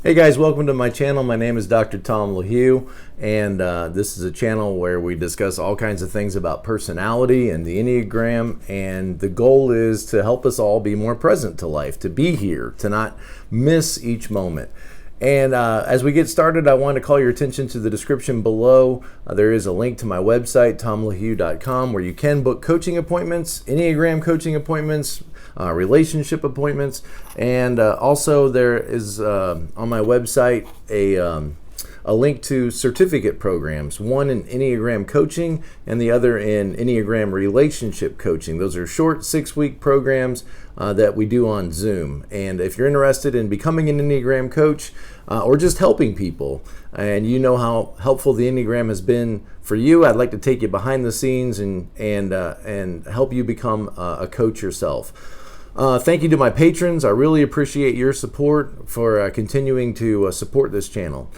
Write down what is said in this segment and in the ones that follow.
Hey guys, welcome to my channel. My name is Dr. Tom LaHue, and this is a channel where we discuss all kinds of things about personality and the Enneagram, and the goal is to help us all be more present to life, to be here, to not miss each moment. And as we get started, I want to call your attention to the description below. There is a link to my website, tomlahue.com, where you can book coaching appointments, Enneagram coaching appointments, relationship appointments, and also there is on my website a link to certificate programs, one in Enneagram coaching and the other in Enneagram relationship coaching. Those are short 6-week programs that we do on Zoom. And if you're interested in becoming an Enneagram coach or just helping people, and you know how helpful the Enneagram has been for you, I'd like to take you behind the scenes and help you become a coach yourself. Thank you to my patrons. I really appreciate your support for continuing to support this channel.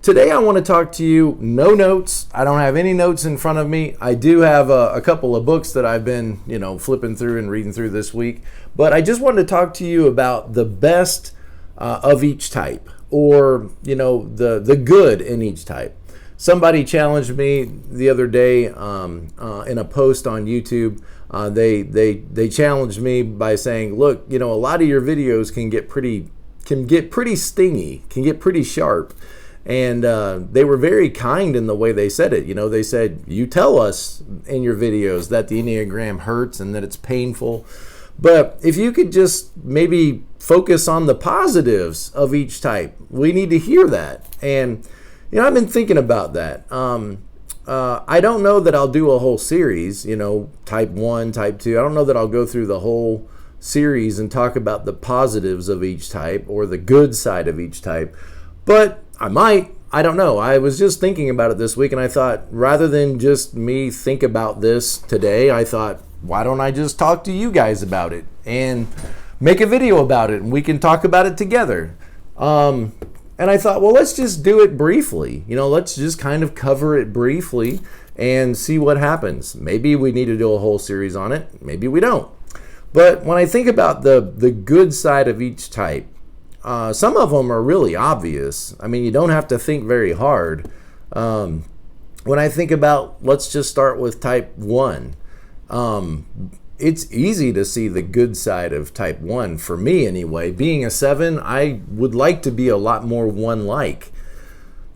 Today I want to talk to you, no notes. I don't have any notes in front of me. I do have a couple of books that I've been, flipping through and reading through this week. But I just wanted to talk to you about the best of each type, or, the good in each type. Somebody challenged me the other day in a post on YouTube. They challenged me by saying, look, a lot of your videos can get pretty stingy, can get pretty sharp. And they were very kind in the way they said it. They said, you tell us in your videos that the Enneagram hurts and that it's painful. But if you could just maybe focus on the positives of each type, we need to hear that. And, I've been thinking about that. I don't know that I'll do a whole series, type 1, type 2. I don't know that I'll go through the whole series and talk about the positives of each type or the good side of each type. But I might. I don't know. I was just thinking about it this week, and I thought, rather than just me think about this today, I thought, why don't I just talk to you guys about it and make a video about it, and we can talk about it together. And I thought, well, let's just do it briefly. Let's just kind of cover it briefly and see what happens. Maybe we need to do a whole series on it. Maybe we don't. But when I think about the good side of each type, some of them are really obvious. I mean, you don't have to think very hard. When I think about, let's just start with type 1. It's easy to see the good side of type 1, for me anyway. Being a 7, I would like to be a lot more 1-like.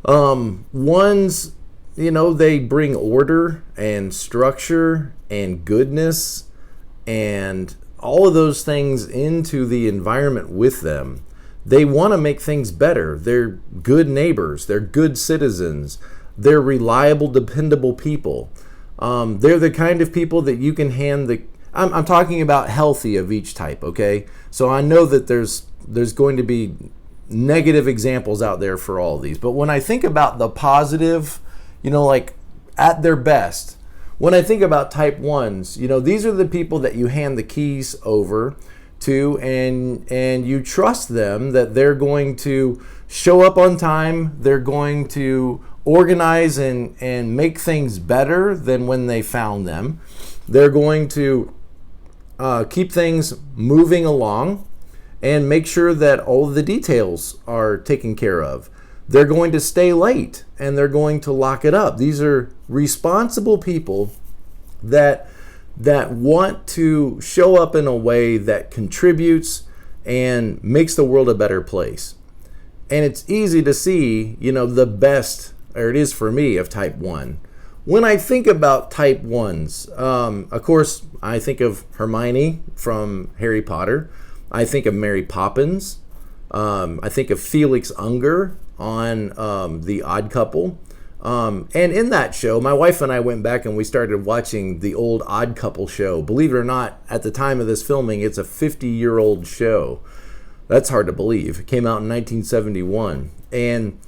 1s, they bring order and structure and goodness and all of those things into the environment with them. They want to make things better. They're good neighbors. They're good citizens. They're reliable, dependable people. They're the kind of people that you can hand the... I'm talking about healthy of each type, okay? So I know that there's going to be negative examples out there for all of these. But when I think about the positive, like at their best, when I think about type 1s, these are the people that you hand the keys over to, and you trust them that they're going to show up on time, they're going to organize and make things better than when they found them. They're going to keep things moving along and make sure that all of the details are taken care of. They're going to stay late and they're going to lock it up. These are responsible people that want to show up in a way that contributes and makes the world a better place. And it's easy to see, the best, or it is for me, of type 1. When I think about type 1s, of course, I think of Hermione from Harry Potter. I think of Mary Poppins. I think of Felix Unger on The Odd Couple. And in that show, my wife and I went back and we started watching the old Odd Couple show. Believe it or not, at the time of this filming, it's a 50-year-old show. That's hard to believe. It came out in 1971. And,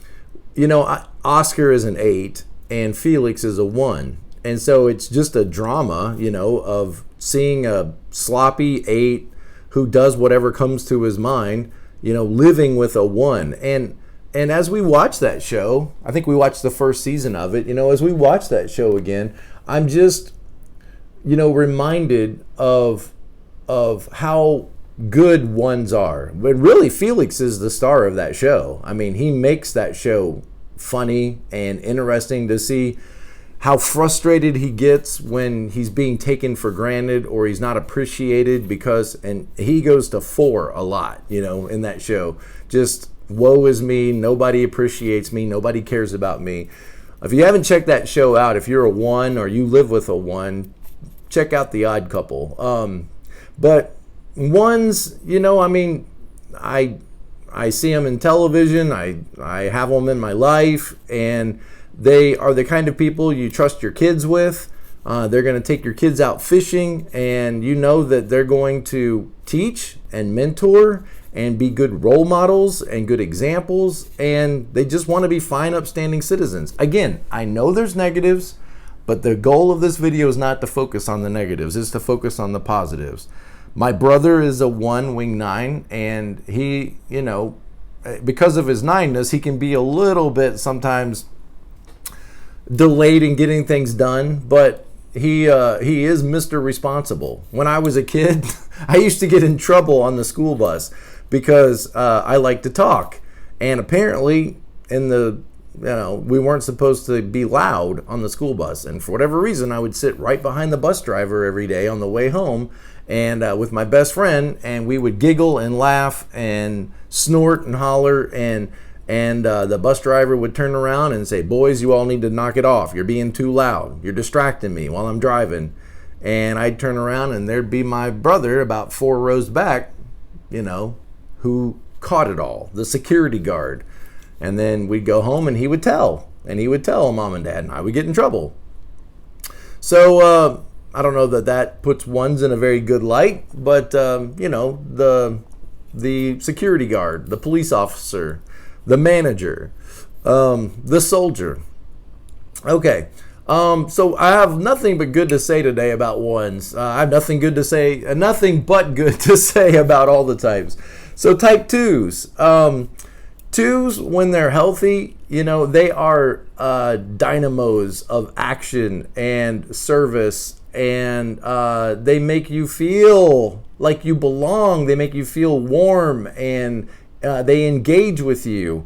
Oscar is an 8 and Felix is a 1. And so it's just a drama, of seeing a sloppy 8 who does whatever comes to his mind, living with a 1. And as we watch that show, I think we watched the first season of it, as we watch that show again, I'm just, reminded of how good ones are. But really, Felix is the star of that show. I mean, he makes that show funny and interesting to see how frustrated he gets when he's being taken for granted or he's not appreciated and he goes to 4 a lot, in that show. Just, woe is me, nobody appreciates me, nobody cares about me. If you haven't checked that show out, if you're a 1 or you live with a 1, check out The Odd Couple. But ones, I see them in television, I have them in my life, and they are the kind of people you trust your kids with. They're going to take your kids out fishing, and you know that they're going to teach and mentor and be good role models and good examples, and they just want to be fine, upstanding citizens. Again, I know there's negatives, but the goal of this video is not to focus on the negatives, it's to focus on the positives. My brother is a 1 wing 9, and he, because of his 9ness, he can be a little bit sometimes delayed in getting things done, but he is Mr. Responsible. When I was a kid, I used to get in trouble on the school bus because I like to talk, and apparently we weren't supposed to be loud on the school bus, and for whatever reason I would sit right behind the bus driver every day on the way home, and with my best friend, and we would giggle and laugh and snort and holler, and the bus driver would turn around and say, "Boys, you all need to knock it off. You're being too loud. You're distracting me while I'm driving." And I'd turn around and there'd be my brother about 4 rows back, who caught it all, the security guard. And then we'd go home and he would tell Mom and Dad, and I would get in trouble. So I don't know that puts ones in a very good light, but the security guard, the police officer, the manager, the soldier. Okay, so I have nothing but good to say today about ones. I have nothing but good to say about all the types. So type 2s. 2s, when they're healthy, they are dynamos of action and service, and they make you feel like you belong. They make you feel warm, and they engage with you.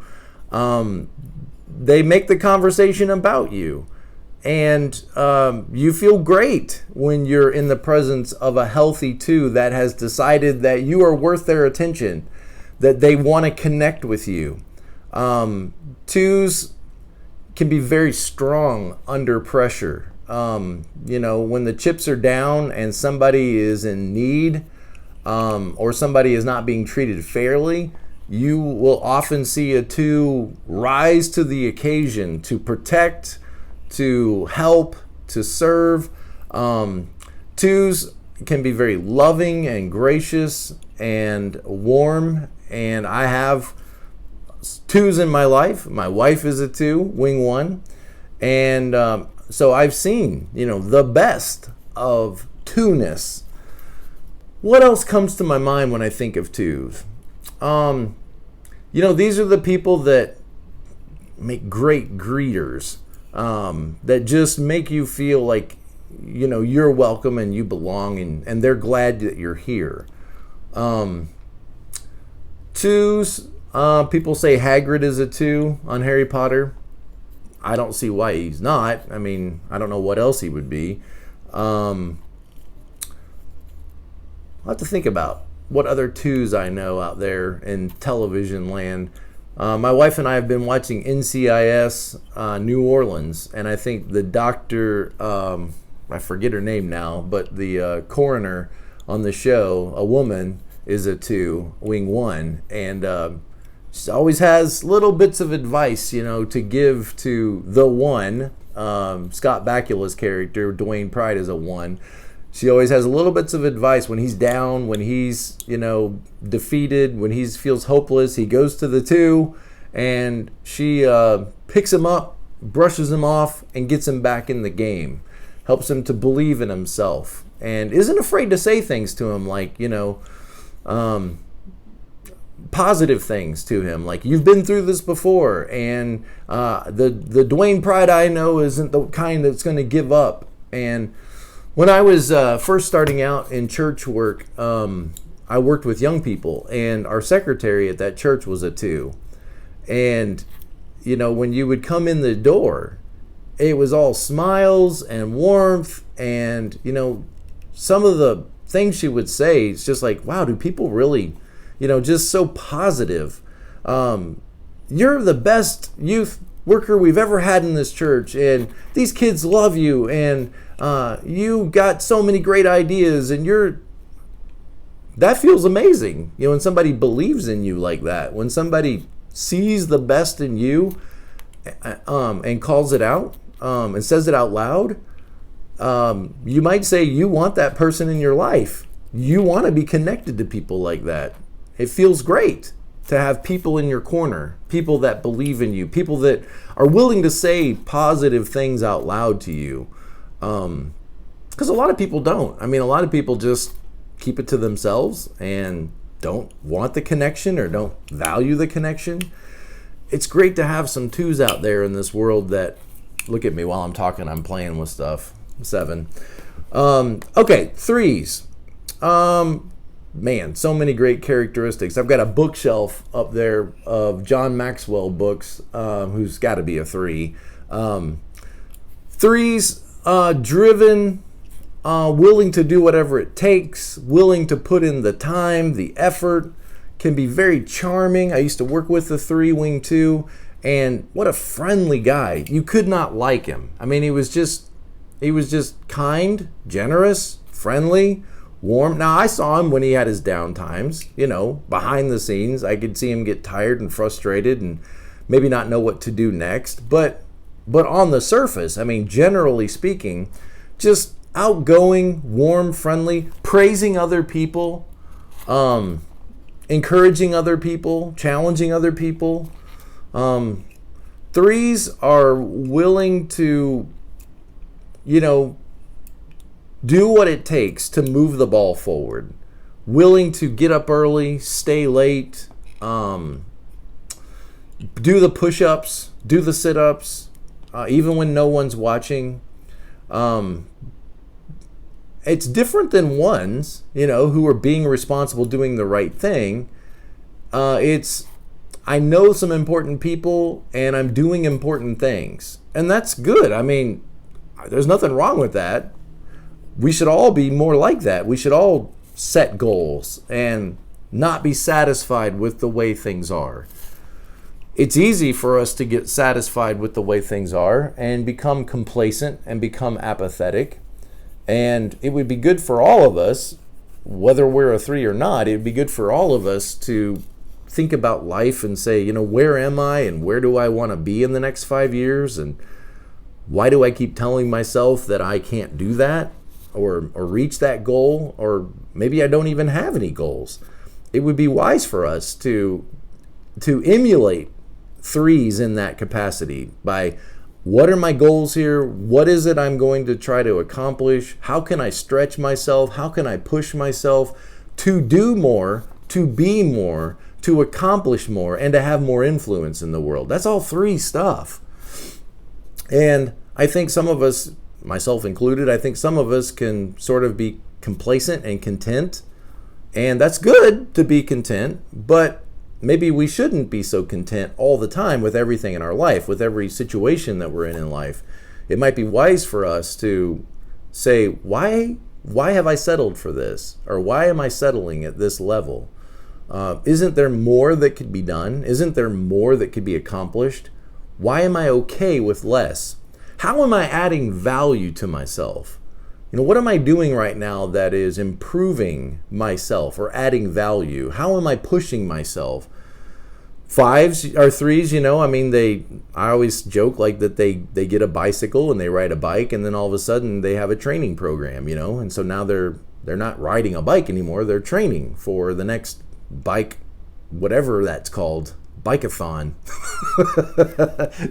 They make the conversation about you, and you feel great when you're in the presence of a healthy 2 that has decided that you are worth their attention, that they want to connect with you. 2s can be very strong under pressure. When the chips are down and somebody is in need, or somebody is not being treated fairly, you will often see a 2 rise to the occasion to protect, to help, to serve. 2s can be very loving and gracious and warm, and I have 2s in my life. My wife is a 2, wing 1, and so I've seen, the best of 2ness. What else comes to my mind when I think of 2s? These are the people that make great greeters, that just make you feel like, you're welcome and you belong, and they're glad that you're here. 2s, people say Hagrid is a 2 on Harry Potter. I don't see why he's not. I mean, I don't know what else he would be. I'll have to think about what other 2s I know out there in television land. My wife and I have been watching NCIS New Orleans, and I think the doctor, I forget her name now, but the coroner on the show, a woman, is a 2, wing 1, and she always has little bits of advice, to give to the 1. Scott Bakula's character, Dwayne Pride, is a 1. She always has little bits of advice when he's down, when he's, defeated, when he feels hopeless. He goes to the 2, and she picks him up, brushes him off, and gets him back in the game. Helps him to believe in himself, and isn't afraid to say things to him like, positive things to him, like, you've been through this before, and the Dwayne Pride I know isn't the kind that's going to give up. And when I was first starting out in church work, I worked with young people, and our secretary at that church was a 2. And, you know, when you would come in the door, it was all smiles and warmth, and, you know, some of the things she would say, it's just like, wow, do people really, you know, just so positive. You're the best youth worker we've ever had in this church, and these kids love you, and you got so many great ideas, and that feels amazing. You know, when somebody believes in you like that, when somebody sees the best in you and calls it out and says it out loud, you might say you want that person in your life. You want to be connected to people like that. It feels great to have people in your corner, people that believe in you, people that are willing to say positive things out loud to you. Because a lot of people don't. I mean, a lot of people just keep it to themselves and don't want the connection or don't value the connection. It's great to have some 2s out there in this world that, look at me while I'm talking, I'm playing with stuff. 7. Okay, 3s. Man, so many great characteristics. I've got a bookshelf up there of John Maxwell books, who's got to be a 3. 3s, driven, willing to do whatever it takes, willing to put in the time, the effort, can be very charming. I used to work with the 3 wing 2, and what a friendly guy. You could not like him. I mean, he was just kind, generous, friendly, warm. Now, I saw him when he had his down times, you know, behind the scenes. I could see him get tired and frustrated and maybe not know what to do next. But on the surface, I mean, generally speaking, just outgoing, warm, friendly, praising other people, encouraging other people, challenging other people. 3s are willing to, you know, do what it takes to move the ball forward. Willing to get up early, stay late, do the push-ups, do the sit-ups, even when no one's watching. It's different than 1s, you know, who are being responsible, doing the right thing. I know some important people, and I'm doing important things. And that's good. I mean, there's nothing wrong with that. We should all be more like that. We should all set goals and not be satisfied with the way things are. It's easy for us to get satisfied with the way things are and become complacent and become apathetic. And it would be good for all of us, whether we're a 3 or not, it would be good for all of us to think about life and say, you know, where am I and where do I want to be in the next 5 years? And why do I keep telling myself that I can't do that or reach that goal? Or maybe I don't even have any goals. It would be wise for us to emulate 3s in that capacity by, what are my goals here? What is it I'm going to try to accomplish? How can I stretch myself? How can I push myself to do more, to be more, to accomplish more, and to have more influence in the world? That's all 3 stuff. And I think some of us, myself included, I think some of us can sort of be complacent and content. And that's good to be content, but maybe we shouldn't be so content all the time with everything in our life, with every situation that we're in life. It might be wise for us to say, why have I settled for this? Or why am I settling at this level? Isn't there more that could be done? Isn't there more that could be accomplished? Why am I okay with less? How am I adding value to myself? You know, what am I doing right now that is improving myself or adding value? How am I pushing myself? 5s or 3s, you know, I mean, I always joke like that they get a bicycle and they ride a bike, and then all of a sudden they have a training program, you know, and so now they're not riding a bike anymore, they're training for the next bike, whatever that's called, bike-a-thon.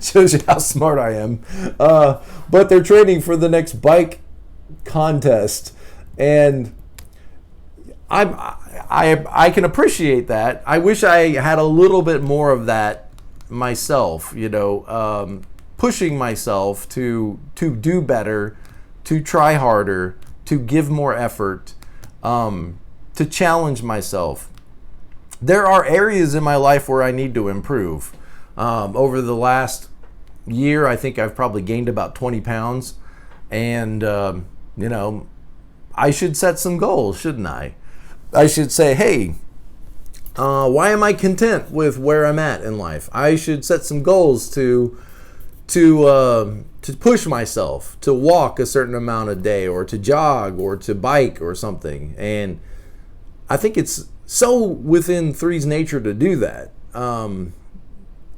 Shows you how smart I am. But they're training for the next bike contest, and I can appreciate that. I wish I had a little bit more of that myself, you know, pushing myself to do better, to try harder, to give more effort, to to challenge myself. There are areas in my life where I need to improve. Over the last year, I think I've probably gained about 20 pounds. And, I should set some goals, shouldn't I? I should say, hey, why am I content with where I'm at in life? I should set some goals to push myself, to walk a certain amount a day, or to jog, or to bike, or something. And I think it's so within three's nature to do that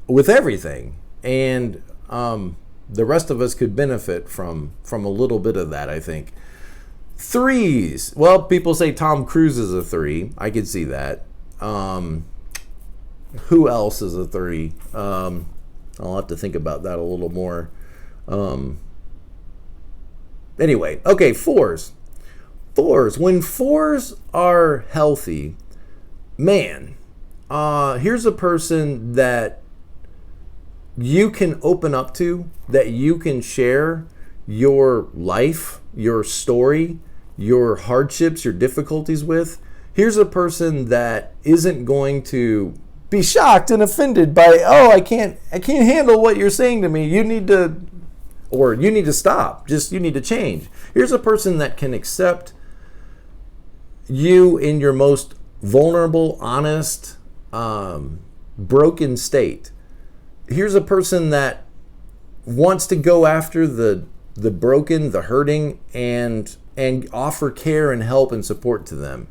with everything. And the rest of us could benefit from a little bit of that, I think. Threes. Well, people say Tom Cruise is a 3. I could see that. Who else is a 3? I'll have to think about that a little more. Anyway, okay, 4s. 4s. When 4s are healthy, man, here's a person that you can open up to, that you can share your life, your story, your hardships, your difficulties with. Here's a person that isn't going to be shocked and offended by, I can't handle what you're saying to me. You need to stop. You need to change. Here's a person that can accept you in your most vulnerable, honest, broken state. Here's a person that wants to go after the broken, the hurting, and offer care and help and support to them.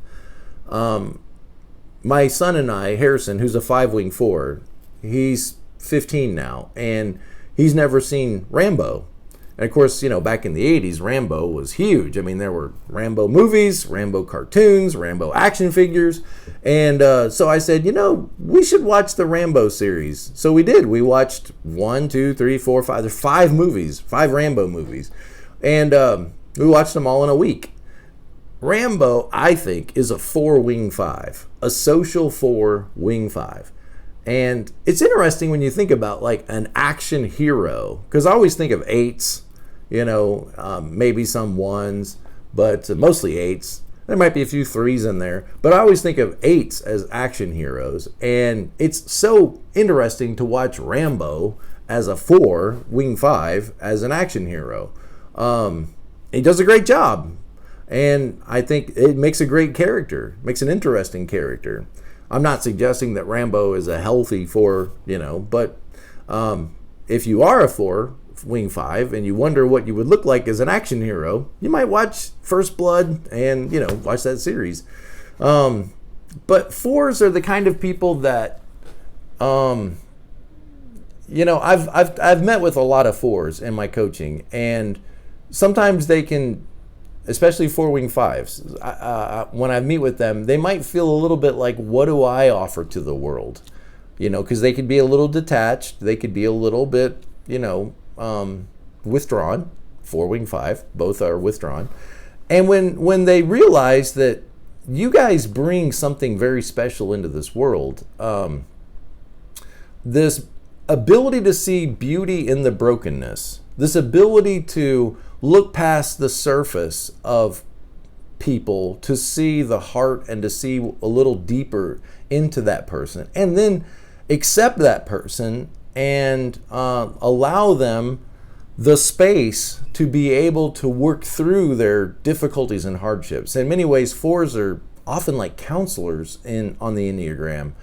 My son and I, Harrison, who's a 5-wing 4, he's 15 now, and he's never seen Rambo. And of course, back in the 80s, Rambo was huge. I mean, there were Rambo movies, Rambo cartoons, Rambo action figures. And so I said, we should watch the Rambo series. So we did. We watched 1, 2, 3, 4, 5. There's 5 movies, 5 Rambo movies. And we watched them all in a week. Rambo, I think, is a 4-wing 5, a social 4-wing 5. And it's interesting when you think about like an action hero, because I always think of 8s, maybe some 1s, but mostly 8s. There might be a few 3s in there, but I always think of 8s as action heroes. And it's so interesting to watch Rambo as a 4-wing 5 as an action hero. He does a great job. And I think it makes a great character, makes an interesting character. I'm not suggesting that Rambo is a healthy 4, but if you are a 4-wing 5 and you wonder what you would look like as an action hero, you might watch First Blood and, watch that series. But 4s are the kind of people that, I've met with a lot of 4s in my coaching, and sometimes they can, especially 4-wing 5s, when I meet with them, they might feel a little bit like, what do I offer to the world? Because they could be a little detached. They could be a little bit, withdrawn. 4-wing 5, both are withdrawn. And when they realize that you guys bring something very special into this world, this ability to see beauty in the brokenness, this ability to look past the surface of people, to see the heart and to see a little deeper into that person, and then accept that person and allow them the space to be able to work through their difficulties and hardships. In many ways, 4s are often like counselors on the Enneagram,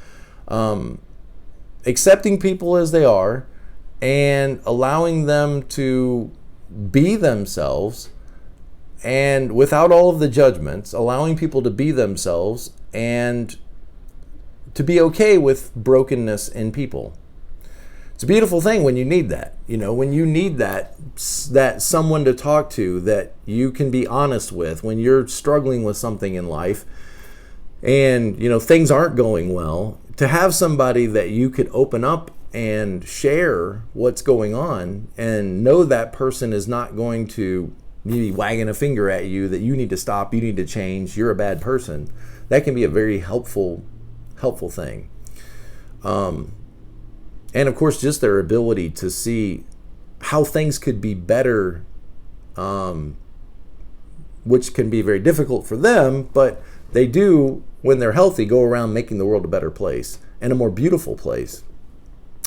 accepting people as they are and allowing them to be themselves, and without all of the judgments, allowing people to be themselves and to be okay with brokenness in people. It's a beautiful thing when you need that. When you need that someone to talk to, that you can be honest with when you're struggling with something in life and things aren't going well, to have somebody that you could open up and share what's going on and know that person is not going to be wagging a finger at you that you need to stop, you need to change, you're a bad person. That can be a very helpful thing. And of course, just their ability to see how things could be better, which can be very difficult for them, but they do, when they're healthy, go around making the world a better place and a more beautiful place,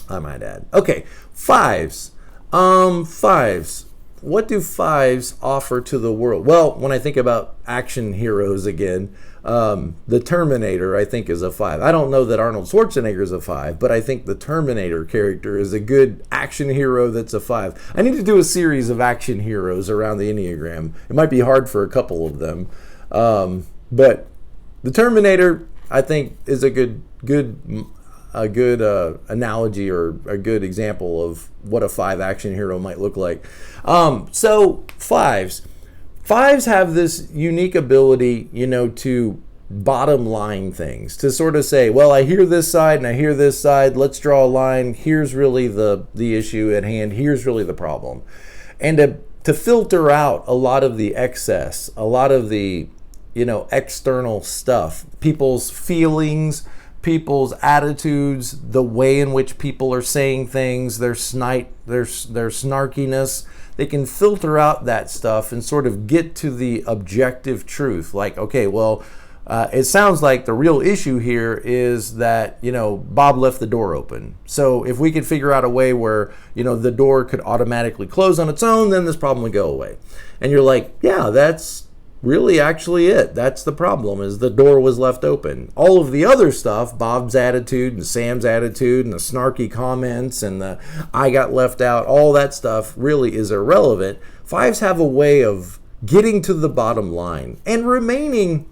I might add. Okay, fives. Fives. What do fives offer to the world? Well, when I think about action heroes again, the Terminator, I think, is a 5. I don't know that Arnold Schwarzenegger is a 5, but I think the Terminator character is a good action hero that's a 5. I need to do a series of action heroes around the Enneagram. It might be hard for a couple of them, but the Terminator, I think, is a good analogy or a good example of what a 5 action hero might look like. So fives have this unique ability, to bottom line things, to sort of say, well, I hear this side and I hear this side. Let's draw a line. Here's really the issue at hand. Here's really the problem. And to filter out a lot of the excess, a lot of the, external stuff, people's feelings, people's attitudes, the way in which people are saying things, their snarkiness. They can filter out that stuff and sort of get to the objective truth. Like, okay, well, it sounds like the real issue here is that, Bob left the door open. So if we could figure out a way where, the door could automatically close on its own, then this problem would go away. And you're like, yeah, that's really actually it. That's the problem, is the door was left open. All of the other stuff, Bob's attitude and Sam's attitude and the snarky comments and the I got left out, all that stuff really is irrelevant. Fives have a way of getting to the bottom line and remaining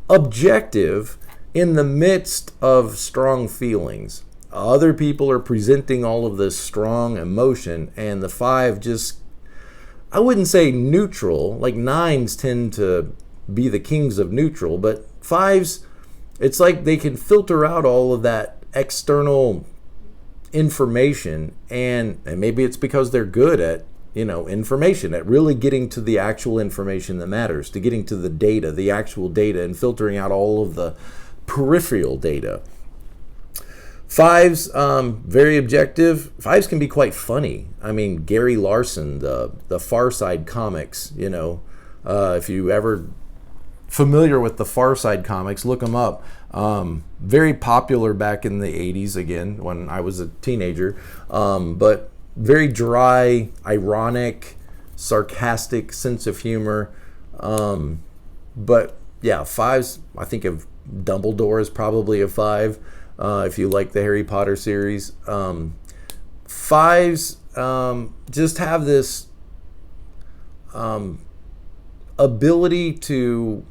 objective in the midst of strong feelings. Other people are presenting all of this strong emotion, and the 5 just, I wouldn't say neutral, like 9s tend to be the kings of neutral, but 5s, it's like they can filter out all of that external information, and maybe it's because they're good at, information, at really getting to the actual information that matters, to getting to the data, the actual data, and filtering out all of the peripheral data. 5s, very objective. 5s can be quite funny. I mean, Gary Larson, the Far Side comics, if you ever familiar with the Far Side comics, look them up. Very popular back in the 80s, again, when I was a teenager. But very dry, ironic, sarcastic sense of humor. But yeah, 5s, I think of Dumbledore as probably a 5. If you like the Harry Potter series. 5s just have this ability to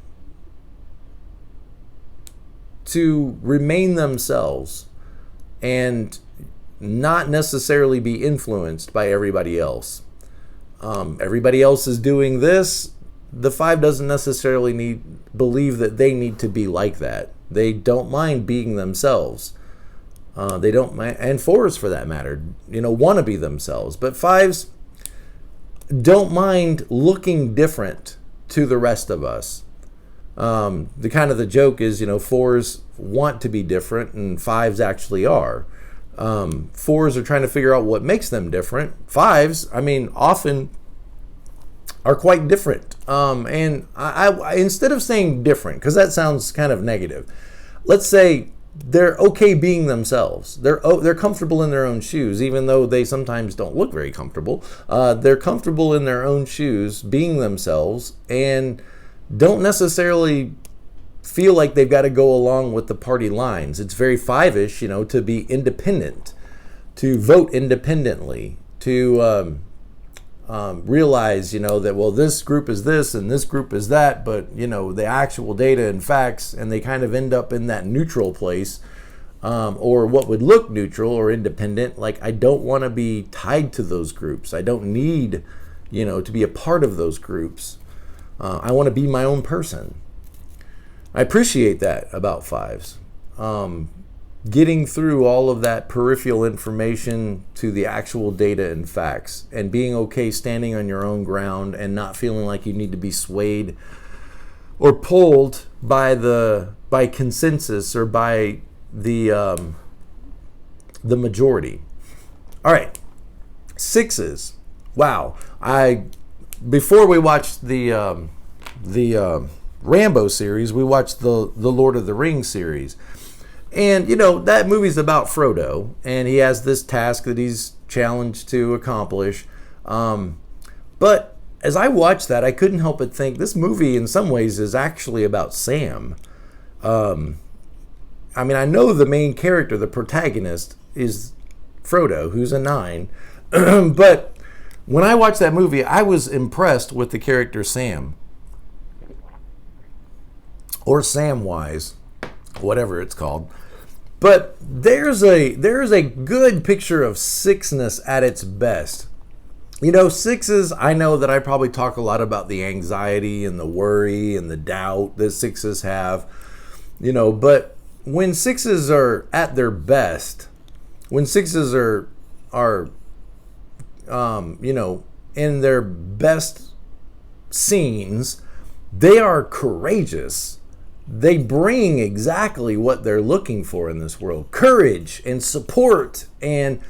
remain themselves and not necessarily be influenced by everybody else. Everybody else is doing this. The 5 doesn't necessarily believe that they need to be like that. They don't mind being themselves. They don't mind, and 4s for that matter, want to be themselves. But 5s don't mind looking different to the rest of us. The joke is, 4s want to be different, and 5s actually are. 4s are trying to figure out what makes them different. 5s, often are quite different. And I instead of saying different, because that sounds kind of negative, let's say they're okay being themselves. They're comfortable in their own shoes, even though they sometimes don't look very comfortable. They're comfortable in their own shoes, being themselves, and don't necessarily feel like they've got to go along with the party lines. It's very 5-ish, to be independent, to vote independently, to realize, that, well, this group is this and this group is that, but, the actual data and facts, and they kind of end up in that neutral place, or what would look neutral or independent. Like, I don't want to be tied to those groups. I don't need, to be a part of those groups. I want to be my own person. I appreciate that about 5s. Getting through all of that peripheral information to the actual data and facts, and being okay standing on your own ground and not feeling like you need to be swayed or pulled by consensus or by the majority. All right, 6s. Wow. Before we watched the Rambo series, we watched the Lord of the Rings series. And, that movie's about Frodo, and he has this task that he's challenged to accomplish. But as I watched that, I couldn't help but think this movie in some ways is actually about Sam. I know the main character, the protagonist, is Frodo, who's a 9. But when I watched that movie, I was impressed with the character Sam. Or Samwise, whatever it's called. But there's a good picture of sixness at its best. Sixes, I know that I probably talk a lot about the anxiety and the worry and the doubt that sixes have, but when sixes are at their best, when sixes are in their best scenes, they are courageous. They bring exactly what they're looking for in this world. Courage and support. And,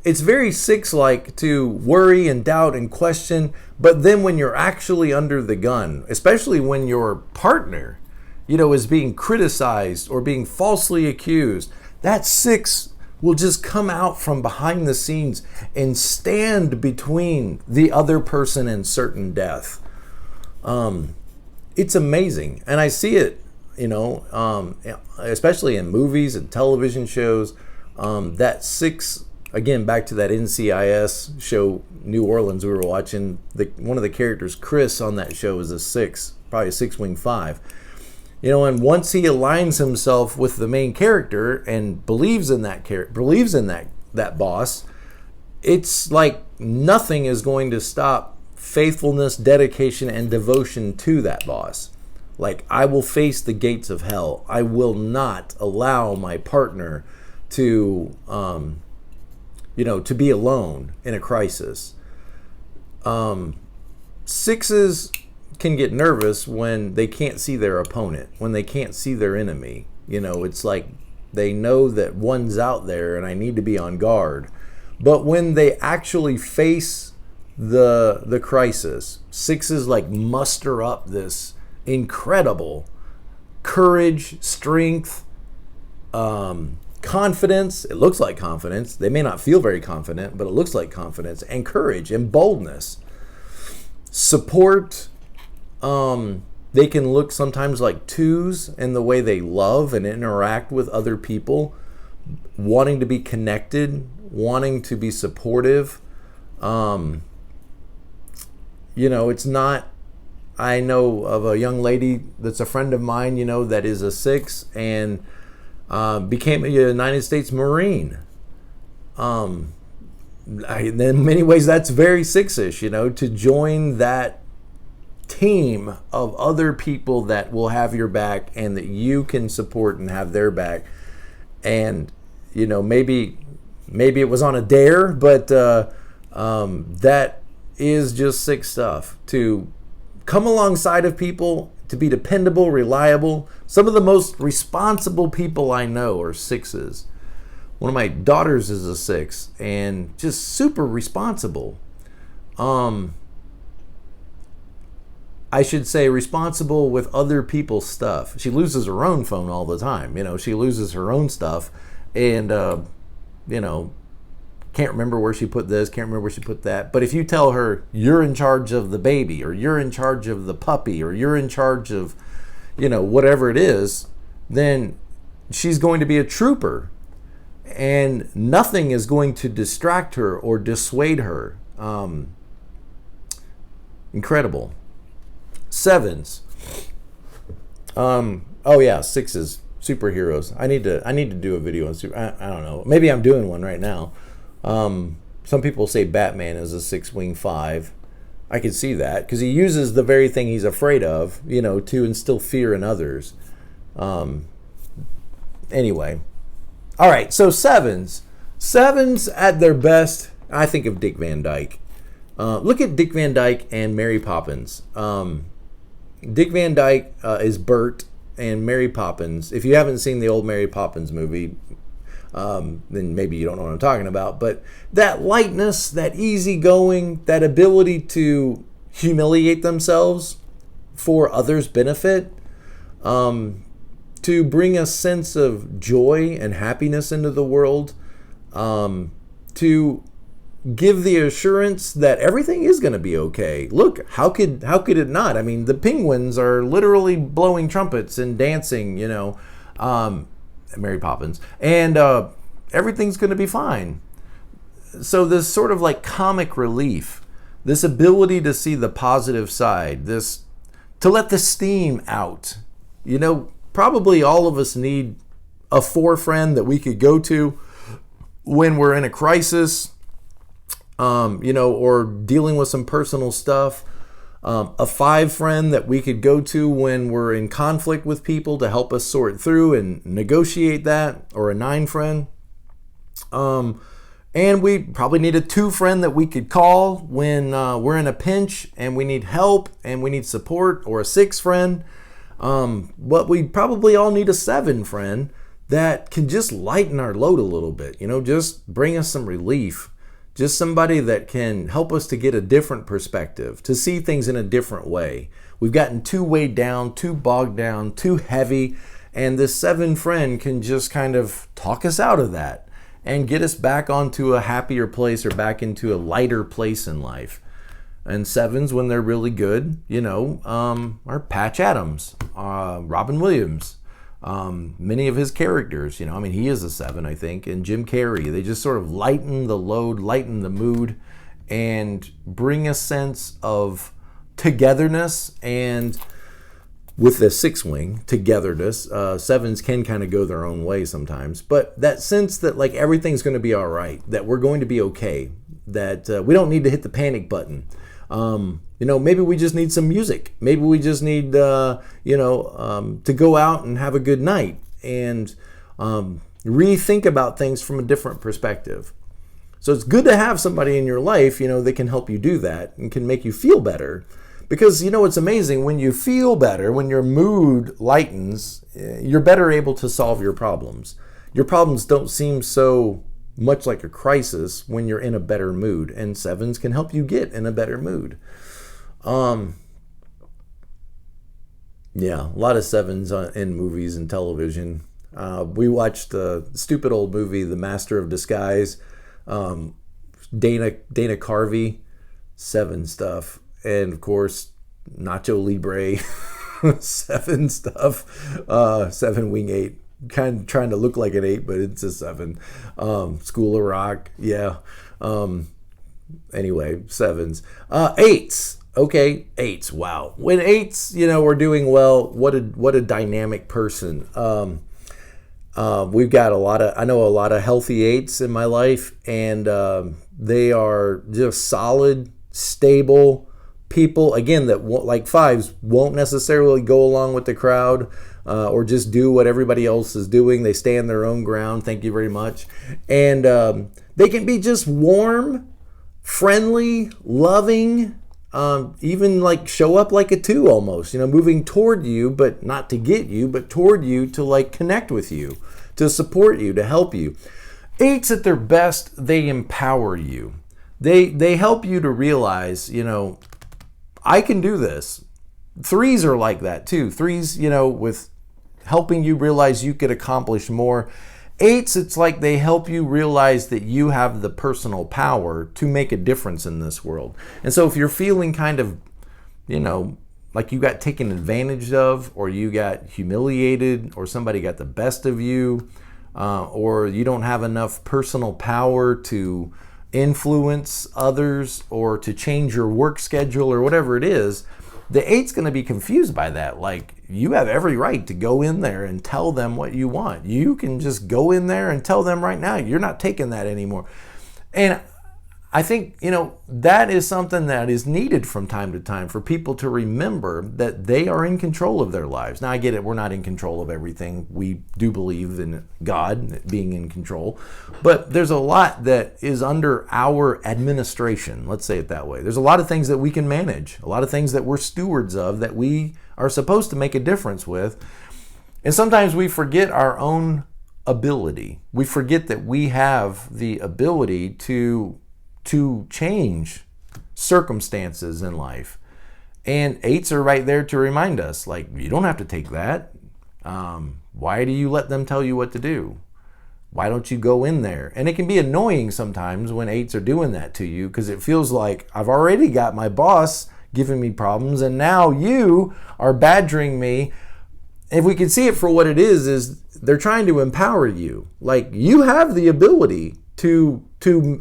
it's very six-like to worry and doubt and question. But then when you're actually under the gun, especially when your partner, is being criticized or being falsely accused, that six will just come out from behind the scenes and stand between the other person and certain death. It's amazing. And I see it, especially in movies and television shows, that six, again, back to that NCIS show, New Orleans, we were watching, one of the characters, Chris, on that show is a 6, probably a 6-wing 5. And once he aligns himself with the main character and believes in that boss, it's like nothing is going to stop faithfulness, dedication, and devotion to that boss. Like, I will face the gates of hell. I will not allow my partner to, to be alone in a crisis. Sixes can get nervous when they can't see their opponent, when they can't see their enemy. It's like they know that one's out there and I need to be on guard. But when they actually face the crisis, sixes like muster up this incredible courage, strength, confidence. It looks like confidence. They may not feel very confident, but it looks like confidence and courage and boldness. Support. They can look sometimes like 2s in the way they love and interact with other people, wanting to be connected, wanting to be supportive. It's not, I know of a young lady that's a friend of mine, that is a 6 and became a United States Marine. In many ways, that's very 6-ish, to join that team of other people that will have your back and that you can support and have their back. And, maybe it was on a dare, but that is just 6 stuff. To come alongside of people, to be dependable, reliable. Some of the most responsible people I know are 6s. One of my daughters is a 6 and just super responsible. I should say responsible with other people's stuff. She loses her own phone all the time. She loses her own stuff and, can't remember where she put this, can't remember where she put that. But if you tell her you're in charge of the baby or you're in charge of the puppy or you're in charge of, whatever it is, then she's going to be a trooper. And nothing is going to distract her or dissuade her. Incredible. 7s. 6s. Superheroes. I need to do a video on I don't know. Maybe I'm doing one right now. Some people say Batman is a 6-wing 5. I can see that because he uses the very thing he's afraid of, to instill fear in others. Anyway. All right, so 7s. 7s at their best, I think of Dick Van Dyke. Look at Dick Van Dyke and Mary Poppins. Dick Van Dyke is Bert, and Mary Poppins. If you haven't seen the old Mary Poppins movie, then maybe you don't know what I'm talking about. But that lightness, that easygoing, that ability to humiliate themselves for others' benefit, to bring a sense of joy and happiness into the world, to give the assurance that everything is going to be okay. Look, how could it not? I mean, the penguins are literally blowing trumpets and dancing, Mary Poppins, and everything's going to be fine. So this sort of like comic relief, this ability to see the positive side, this to let the steam out. Probably all of us need a 4 friend that we could go to when we're in a crisis, or dealing with some personal stuff. A 5 friend that we could go to when we're in conflict with people to help us sort through and negotiate that, or a 9 friend. And we probably need a 2 friend that we could call when we're in a pinch and we need help and we need support, or a 6 friend. But we probably all need a 7 friend that can just lighten our load a little bit, just bring us some relief. Just somebody that can help us to get a different perspective, to see things in a different way. We've gotten too weighed down, too bogged down, too heavy, and this 7 friend can just kind of talk us out of that and get us back onto a happier place, or back into a lighter place in life. And 7s, when they're really good, are Patch Adams, Robin Williams, many of his characters, he is a 7, I think, and Jim Carrey. They just sort of lighten the load, lighten the mood, and bring a sense of togetherness. And with the 6 wing, togetherness, 7s can kind of go their own way sometimes, but that sense that like everything's going to be all right, that we're going to be okay, that we don't need to hit the panic button. Maybe we just need some music. Maybe we just need, to go out and have a good night and rethink about things from a different perspective. So it's good to have somebody in your life, that can help you do that and can make you feel better. Because, it's amazing, when you feel better, when your mood lightens, you're better able to solve your problems. Your problems don't seem so much like a crisis when you're in a better mood, and 7s can help you get in a better mood. A lot of 7s in movies and television. We watched the stupid old movie, The Master of Disguise. Dana Carvey, 7 stuff, and of course Nacho Libre, 7 stuff. 7 wing 8. Kind of trying to look like an 8, but it's a 7. School of Rock, yeah. Anyway, 7s. 8s. Okay, 8s. Wow. When 8s, we're doing well. What a dynamic person. We've got I know a lot of healthy 8s in my life, and they are just solid, stable people. Again, that like 5s won't necessarily go along with the crowd. Or just do what everybody else is doing. They stand their own ground. Thank you very much. And they can be just warm, friendly, loving, even like show up like a 2 almost, moving toward you, but not to get you, but toward you to like connect with you, to support you, to help you. 8s at their best, they empower you. They help you to realize, I can do this. 3s are like that too. 3s, with helping you realize you could accomplish more. 8s, it's like they help you realize that you have the personal power to make a difference in this world. And so if you're feeling kind of, like you got taken advantage of, or you got humiliated, or somebody got the best of you, or you don't have enough personal power to influence others or to change your work schedule or whatever it is, the 8's going to be confused by that. Like, you have every right to go in there and tell them what you want. You can just go in there and tell them right now, you're not taking that anymore. And I think, that is something that is needed from time to time for people to remember that they are in control of their lives. Now, I get it. We're not in control of everything. We do believe in God being in control. But there's a lot that is under our administration. Let's say it that way. There's a lot of things that we can manage, a lot of things that we're stewards of, that we are supposed to make a difference with. And sometimes we forget our own ability. We forget that we have the ability to change circumstances in life. And 8s are right there to remind us, like, you don't have to take that. Why do you let them tell you what to do? Why don't you go in there? And it can be annoying sometimes when 8s are doing that to you, because it feels like I've already got my boss giving me problems and now you are badgering me. If we can see it for what it is they're trying to empower you. Like, you have the ability to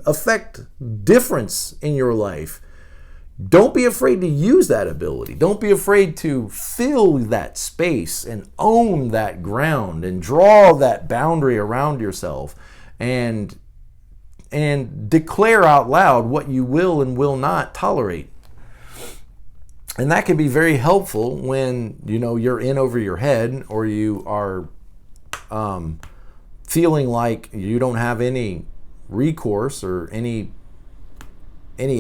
affect difference in your life. Don't be afraid to use that ability. Don't be afraid to fill that space and own that ground and draw that boundary around yourself and declare out loud what you will and will not tolerate. And that can be very helpful when, you're in over your head, or you are feeling like you don't have any recourse or any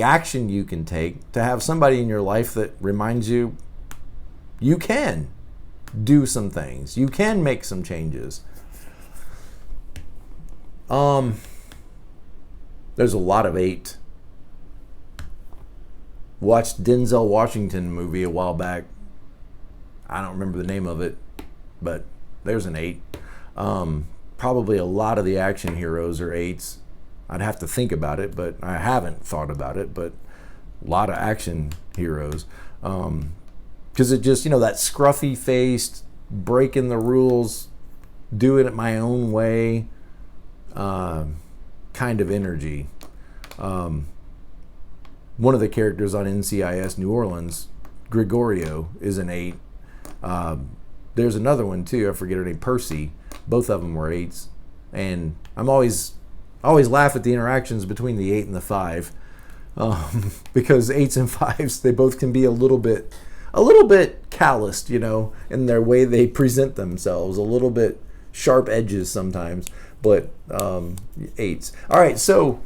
action you can take, to have somebody in your life that reminds you you can do some things, you can make some changes. There's a lot of 8. Watched Denzel Washington movie a while back. I don't remember the name of it, but there's an 8. Probably a lot of the action heroes are 8s. I'd have to think about it, but I haven't thought about it, but a lot of action heroes. Because it just, that scruffy faced, breaking the rules, doing it my own way kind of energy. One of the characters on NCIS New Orleans, Gregorio, is an 8. There's another one too, I forget her name, Percy. Both of them were 8s. And I always laugh at the interactions between the 8 and the 5, because 8s and 5s, they both can be a little bit calloused, in their way they present themselves, a little bit sharp edges sometimes, but 8s. All right, so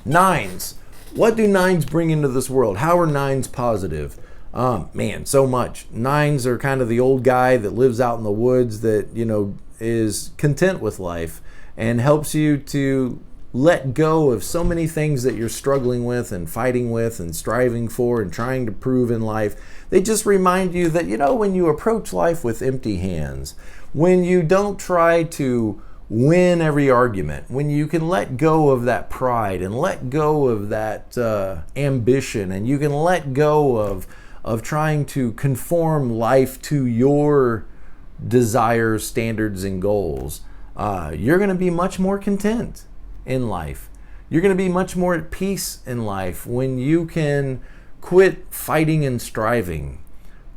9s. What do 9s bring into this world? How are 9s positive? Man, so much. 9s are kind of the old guy that lives out in the woods that, is content with life and helps you to let go of so many things that you're struggling with and fighting with and striving for and trying to prove in life. They just remind you that, when you approach life with empty hands, when you don't try to win every argument, when you can let go of that pride and let go of that ambition, and you can let go of trying to conform life to your desires, standards, and goals, you're going to be much more content in life. You're going to be much more at peace in life when you can quit fighting and striving,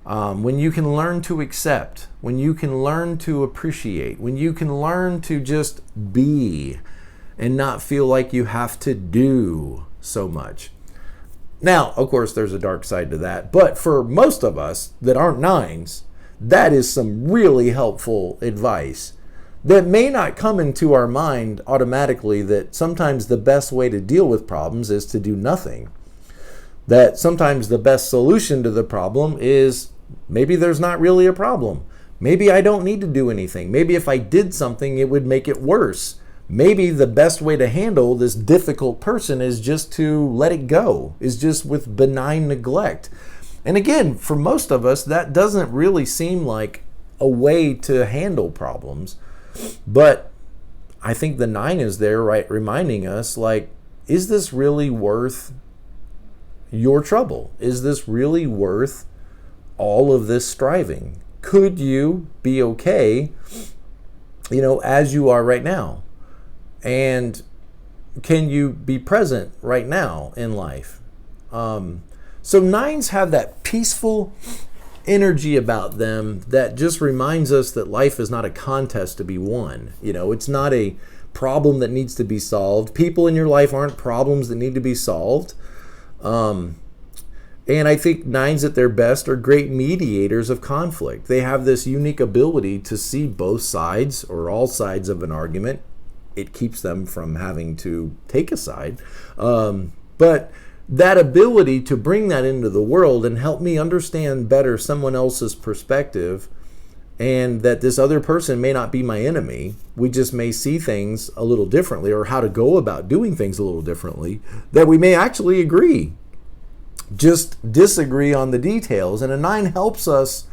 when you can learn to accept, when you can learn to appreciate, when you can learn to just be and not feel like you have to do so much. Now, of course, there's a dark side to that, but for most of us that aren't 9s, that is some really helpful advice that may not come into our mind automatically, that sometimes the best way to deal with problems is to do nothing. That sometimes the best solution to the problem is maybe there's not really a problem. Maybe I don't need to do anything. Maybe if I did something, it would make it worse. Maybe the best way to handle this difficult person is just to let it go, is just with benign neglect. And again, for most of us, that doesn't really seem like a way to handle problems. But I think the 9 is there, right, reminding us, like, is this really worth your trouble? Is this really worth all of this striving? Could you be okay, as you are right now? And can you be present right now in life? So 9s have that peaceful energy about them that just reminds us that life is not a contest to be won. It's not a problem that needs to be solved. People in your life aren't problems that need to be solved. And I think 9s at their best are great mediators of conflict. They have this unique ability to see both sides or all sides of an argument. It keeps them from having to take a side. But that ability to bring that into the world and help me understand better someone else's perspective, and that this other person may not be my enemy. We just may see things a little differently, or how to go about doing things a little differently, that we may actually agree. just disagree on the details. And a 9 helps us,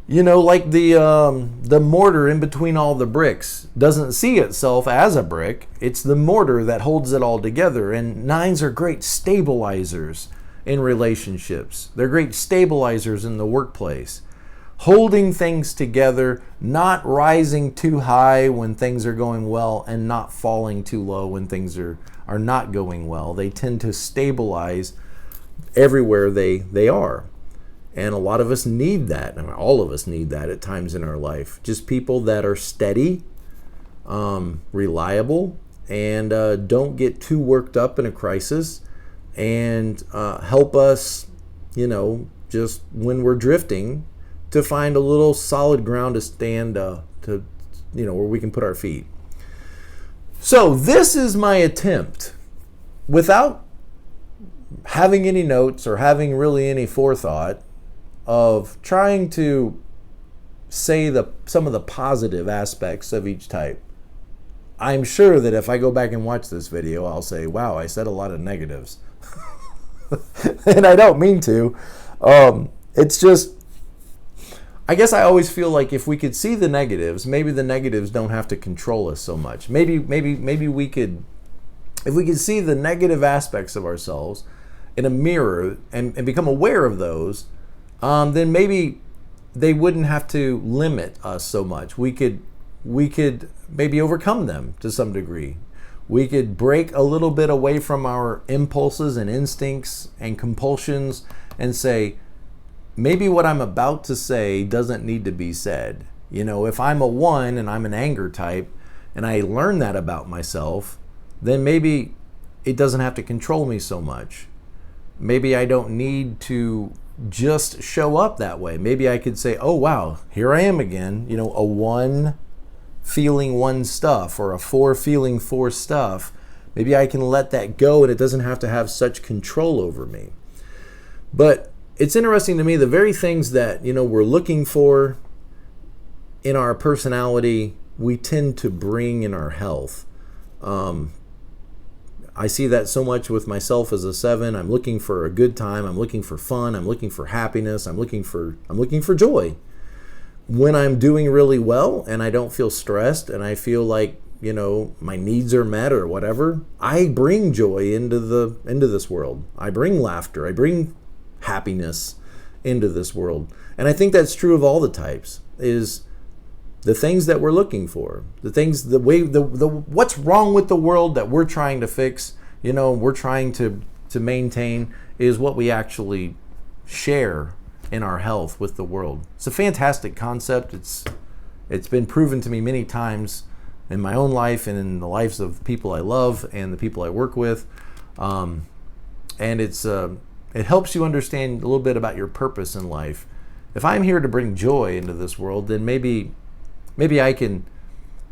like the mortar in between all the bricks doesn't see itself as a brick. It's the mortar that holds it all together. And 9s are great stabilizers in relationships. They're great stabilizers in the workplace. Holding things together, not rising too high when things are going well and not falling too low when things are not going well. They tend to stabilize everywhere they are. And a lot of us need that. I mean, all of us need that at times in our life. Just people that are steady, reliable, and don't get too worked up in a crisis, and help us, just when we're drifting, to find a little solid ground to stand where we can put our feet. So this is my attempt, without having any notes or having really any forethought, of trying to say some of the positive aspects of each type. I'm sure that if I go back and watch this video, I'll say, wow, I said a lot of negatives. And I don't mean to. It's just, I guess I always feel like if we could see the negatives, maybe the negatives don't have to control us so much. Maybe we could, if we could see the negative aspects of ourselves in a mirror and become aware of those, then maybe they wouldn't have to limit us so much. We could maybe overcome them to some degree. We could break a little bit away from our impulses and instincts and compulsions and say, maybe what I'm about to say doesn't need to be said. If I'm a 1 and I'm an anger type and I learn that about myself, then maybe it doesn't have to control me so much. Maybe I don't need to just show up that way. Maybe I could say, oh wow, here I am again, a 1 feeling 1 stuff, or a 4 feeling 4 stuff. Maybe I can let that go and it doesn't have to have such control over me. But it's interesting to me, the very things that we're looking for in our personality, we tend to bring in our health. I see that so much with myself as a 7. I'm looking for a good time. I'm looking for fun. I'm looking for happiness. I'm looking for joy. When I'm doing really well and I don't feel stressed and I feel like, my needs are met or whatever, I bring joy into this world. I bring laughter. I bring happiness into this world. And I think that's true of all the types, is the things that we're looking for, what's wrong with the world that we're trying to fix, we're trying to maintain, is what we actually share in our health with the world. It's a fantastic concept. It's been proven to me many times in my own life and in the lives of people I love and the people I work with. And it helps you understand a little bit about your purpose in life. If I'm here to bring joy into this world, then maybe I can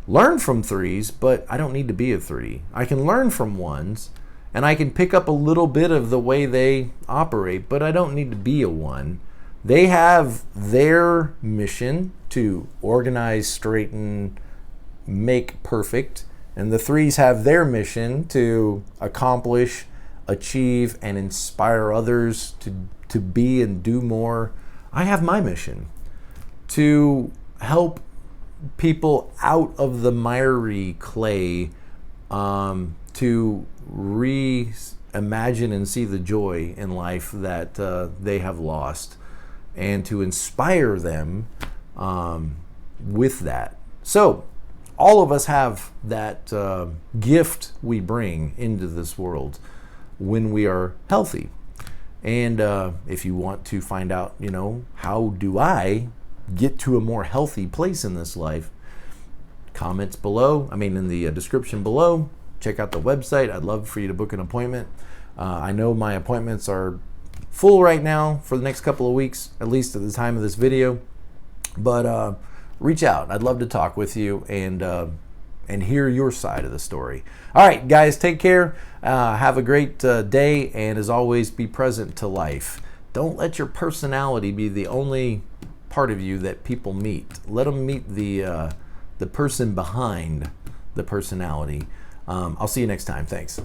learn from 3s, but I don't need to be a 3. I can learn from 1s, and I can pick up a little bit of the way they operate, but I don't need to be a 1. They have their mission to organize, straighten, make perfect, and the 3s have their mission to accomplish, achieve, and inspire others to be and do more. I have my mission to help people out of the miry clay, to reimagine and see the joy in life that they have lost, and to inspire them with that. So all of us have that gift we bring into this world when we are healthy. And if you want to find out, how do I get to a more healthy place in this life, comments below, in the description below. Check out the website. I'd love for you to book an appointment. I know my appointments are full right now for the next couple of weeks, at least at the time of this video. But reach out. I'd love to talk with you and hear your side of the story. All right, guys, take care. Have a great day, and as always, be present to life. Don't let your personality be the only part of you that people meet. Let them meet the person behind the personality. I'll see you next time. Thanks.